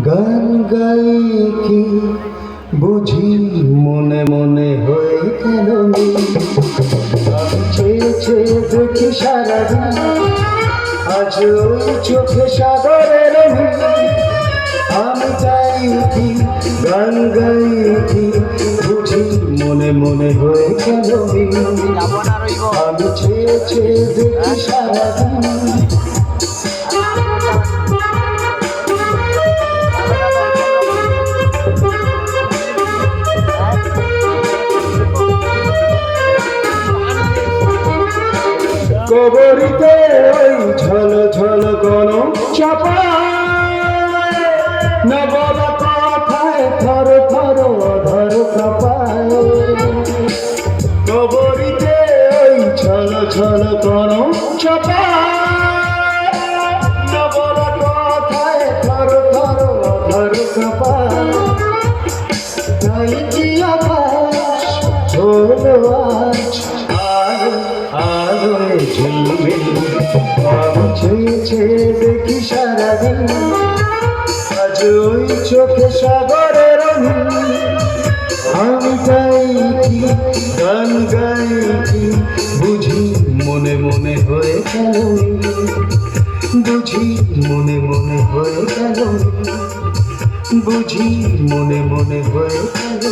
গান গাই কি বুঝি মনে মনে হয়ে কেন চেয়ে চেয়ে দেখি সারাদিন আজ ওই চোখে সাগরের আমি চাই কি গান গাই কি বুঝি মনে মনে হয়ে কেন আমি চেয়ে চেয়ে দেখি সারাদিন কবরিতে ওই ঝল ঝল কোন চাপা না বলা কথায় থর থর অধর কাপায় কবরিতে ওই ঝল ঝল কোন চাপা না বলা কথায় থর থর অধর কাপায় তাই কি আকাশ হলো আজ আলোয় ঝিলমিল আমি চেয়ে চেয়ে দেখি সারাদিন আজ ওই চোখে সাগরের আমি গাই কি গান গাই কি বুঝি মনে মনে হয়ে গেল বুঝি মনে মনে হয়ে গেল বুঝি মনে মনে হয়ে গেল।